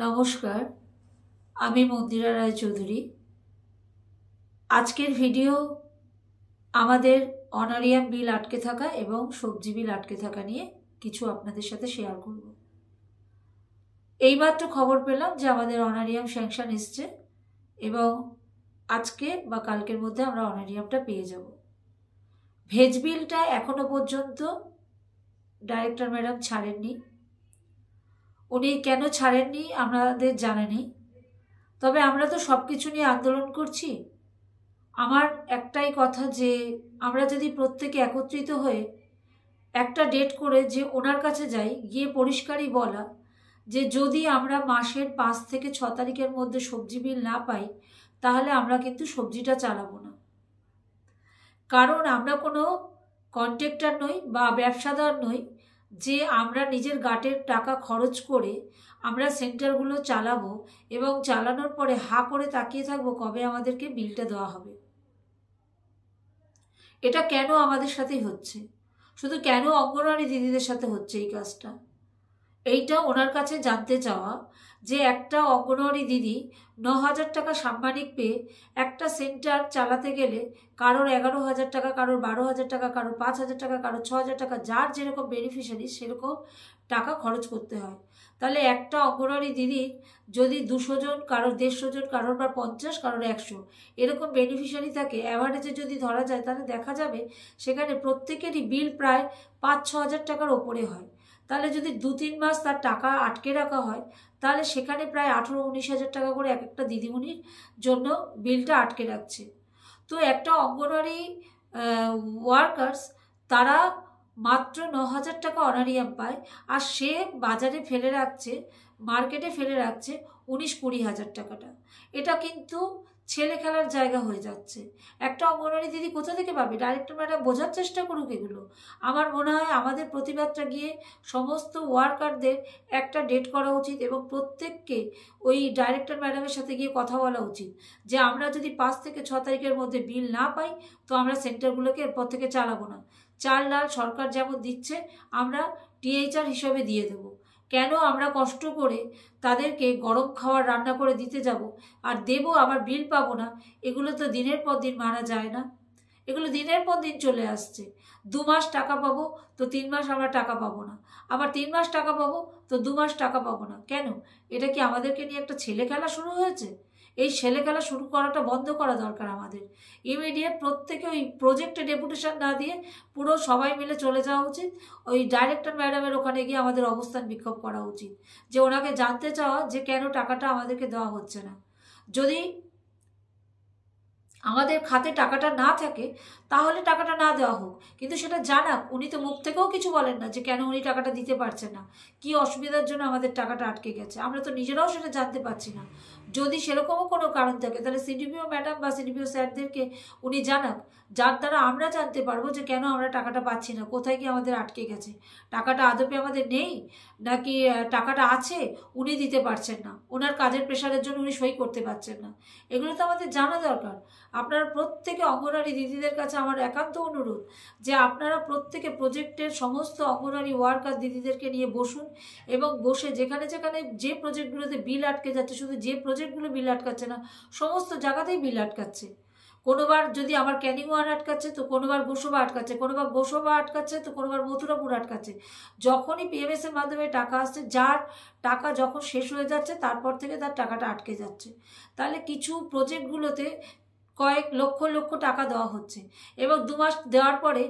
নমস্কার, আমি মন্দিরা রায়চৌধুরী। আজকের ভিডিও আমাদের অনারিয়াম বিল আটকে থাকা এবং সবজি বিল আটকে থাকা নিয়ে কিছু আপনাদের সাথে শেয়ার করব। এইমাত্র খবর পেলাম যে আমাদের অনারিয়াম স্যাংশন এসছে এবং আজকে বা কালকের মধ্যে আমরা অনারিয়ামটা পেয়ে যাব। ভেজ বিলটা এখনো পর্যন্ত ডাইরেক্টর ম্যাডাম ছাড়েননি। উনি কেন ছাড়েননি আমাদের জানা নেই, তবে আমরা তো সব কিছু নিয়ে আন্দোলন করছি। আমার একটাই কথা যে আমরা যদি প্রত্যেকে একত্রিত হয়ে একটা ডেট করে যে ওনার কাছে যাই, গিয়ে পরিষ্কারই বলা যে যদি আমরা মাসের 5 থেকে 6 তারিখের মধ্যে সবজি বিল না পাই তাহলে আমরা কিন্তু সবজিটা চালাবো না। কারণ আমরা কোনো কন্ট্রাক্টর নই বা ব্যবসাদার নই যে আমরা নিজের গাটের টাকা খরচ করে আমরা সেন্টারগুলো চালাবো এবং চালানোর পরে হা করে তাকিয়ে থাকবো কবে আমাদেরকে বিলটা দেওয়া হবে। এটা কেন আমাদের সাথেই হচ্ছে, শুধু কেন অঙ্গনওয়াড়ি দিদিদের সাথে হচ্ছে এই কাজটা, এইটা ওনার কাছে জানতে চাওয়া। যে একটা অঙ্গনওয়াড়ি দিদি 9,000 টাকা সাম্মানিক পেয়ে একটা সেন্টার চালাতে গেলে কারোর 11,000 টাকা, কারোর 12,000 টাকা, কারোর 5,000 টাকা, কারোর 6,000 টাকা, যার যেরকম বেনিফিশিয়ারি সেরকম টাকা খরচ করতে হয়। তাহলে একটা অঙ্গনওয়াড়ি দিদির যদি 200 জন, কারোর 150 জন, কারোর বা 50, কারোর 100 এরকম বেনিফিশিয়ারি থাকে, অ্যাভারেজে যদি ধরা যায় তাহলে দেখা যাবে সেখানে প্রত্যেকেরই বিল প্রায় 5-6 হাজার টাকার ওপরে হয়। তাহলে যদি 2-3 মাস তার টাকা আটকে রাখা হয় তাহলে সেখানে প্রায় 18-19 হাজার টাকা করে এক একটা দিদিমণির জন্য বিলটা আটকে রাখছে। তো একটা অঙ্গনওয়াড়ি ওয়ার্কার্স তারা মাত্র 9,000 টাকা অনারিয়াম পায়, আর সে বাজারে ফেলে রাখছে, মার্কেটে ফেলে রাখছে 19-20 হাজার টাকাটা। এটা কিন্তু ছেলে খেলার জায়গা হয়ে যাচ্ছে। একটা অঙ্গনওয়াড়ি দিদি কোথা থেকে পাবে? ডাইরেক্টর ম্যাডাম বোঝার চেষ্টা করুক এগুলো। আমার মনে হয় আমাদের প্রতিবাদটা গিয়ে সমস্ত ওয়ার্কারদের একটা ডেট করা উচিত এবং প্রত্যেককে ওই ডাইরেক্টর ম্যাডামের সাথে গিয়ে কথা বলা উচিত যে আমরা যদি 5 থেকে 6 তারিখের মধ্যে বিল না পাই তো আমরা সেন্টারগুলোকে এরপর থেকে চালাবো না। চাল ডাল সরকার যেমন দিচ্ছে আমরা টিএইচআর হিসাবে দিয়ে দেবো। কেন আমরা কষ্ট করে তাদেরকে গরম খাবার রান্না করে দিতে যাব আর দেবো আবার বিল পাবো না? এগুলো তো দিনের পর দিন মানা যায় না। এগুলো দিনের পর দিন চলে আসছে। 2 মাস টাকা পাবো তো 3 মাস আমরা টাকা পাবো না, আবার 3 মাস টাকা পাবো তো 2 মাস টাকা পাবো না। কেন? এটা কি আমাদেরকে নিয়ে একটা ছেলে খেলা শুরু হয়েছে? এই ছেলে খেলা শুরু করাটা বন্ধ করা দরকার আমাদের। ইমিডিয়েট প্রত্যেকে ওই প্রজেক্টে ডেপুটেশন না দিয়ে পুরো সবাই মিলে চলে যাওয়া উচিত। ওই ডাইরেক্টর ম্যাডামের ওখানে গিয়ে আমাদের অবস্থান বিক্ষোভ করা উচিত, যে ওনাকে জানতে চাওয়া যে কেন টাকাটা আমাদেরকে দেওয়া হচ্ছে না। যদি আমাদের খাতে টাকাটা না থাকে তাহলে টাকাটা না দেওয়া হোক, কিন্তু সেটা জানাক। উনি তো মুখ থেকেও কিছু বলেন না যে কেন উনি টাকাটা দিতে পারছেন না, কি অসুবিধার জন্য আমাদের টাকাটা আটকে গেছে। আমরা তো নিজেরাও সেটা জানতে পারছি না। যদি সেরকমও কোনো কারণ থাকে তাহলে সিডিপিও ম্যাডাম বা সিডিপিও স্যারদেরকে উনি জানাক, যার দ্বারা আমরা জানতে পারবো যে কেন আমরা টাকাটা পাচ্ছি না, কোথায় কি আমাদের আটকে গেছে। টাকাটা আদপে আমাদের নেই নাকি টাকাটা আছে উনি দিতে পারছেন না, ওনার কাজের প্রেশারের জন্য উনি সই করতে পারছেন না। এগুলো তো আমাদের জানা দরকার। আপনারা প্রত্যেকে অঙ্গনওয়াড়ি দিদিদের কাছে আমার একান্ত অনুরোধ যে আপনারা প্রত্যেকে প্রজেক্টের সমস্ত অঙ্গনওয়াড়ি ওয়ার্কার দিদিদেরকে নিয়ে বসুন এবং বসে যেখানে যেখানে যে প্রজেক্টগুলোতে বিল আটকে যাচ্ছে, শুধু যে প্রজেক্টগুলো বিল আটকাচ্ছে না, সমস্ত জায়গাতেই বিল আটকাচ্ছে। কোনোবার যদি আমার ক্যানিং ওয়ান আটকাচ্ছে তো কোনোবার গোসবা আটকাচ্ছে, কোনোবার গোসবা আটকাচ্ছে তো কোনোবার মথুরাপুর আটকাচ্ছে। যখনই পিএমএস এর মাধ্যমে টাকা আসছে, যার টাকা যখন শেষ হয়ে যাচ্ছে তারপর থেকে তার টাকাটা আটকে যাচ্ছে। তাহলে কিছু প্রজেক্টগুলোতে কয়েক লক্ষ লক্ষ টাকা দেওয়া হচ্ছে এবং 2 মাস দেওয়ার পরে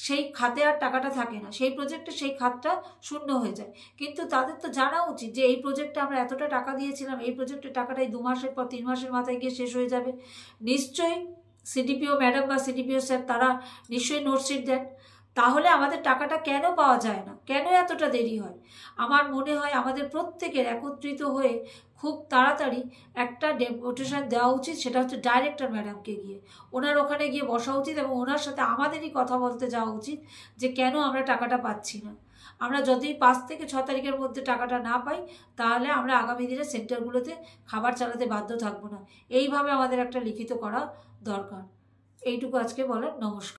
সেই খাতে আর টাকাটা থাকে না, সেই প্রজেক্টে সেই খাতটা শূন্য হয়ে যায়। কিন্তু তাদের তো জানা উচিত যে এই প্রজেক্টে আমরা এতটা টাকা দিয়েছিলাম, এই প্রজেক্টের টাকাটাই 2 মাসের পর 3 মাসের মাথায় গিয়ে শেষ হয়ে যাবে। নিশ্চয়ই সিডিপিও ম্যাডাম বা সিডিপিও স্যার তারা নিশ্চয়ই নোটশিট দেন। তাহলে আমাদের টাকাটা কেন পাওয়া যায় না, কেন এতটা দেরি হয়? আমার মনে হয় আমাদের প্রত্যেকের একত্রিত হয়ে খুব তাড়াতাড়ি একটা ডেপুটেশন দেওয়া উচিত, সেটা হচ্ছে ডাইরেক্টর ম্যাডামকে গিয়ে ওনার ওখানে গিয়ে বসা উচিত এবং ওনার সাথে আমাদেরই কথা বলতে যাওয়া উচিত যে কেন আমরা টাকাটা পাচ্ছি না। আমরা যদি 5 থেকে 6 তারিখের মধ্যে টাকাটা না পাই তাহলে আমরা আগামী দিনে সেন্টারগুলোতে খাবার চালাতে বাধ্য থাকবো না। এইভাবে আমাদের একটা লিখিত করা দরকার। এইটুকু আজকে বলার। নমস্কার।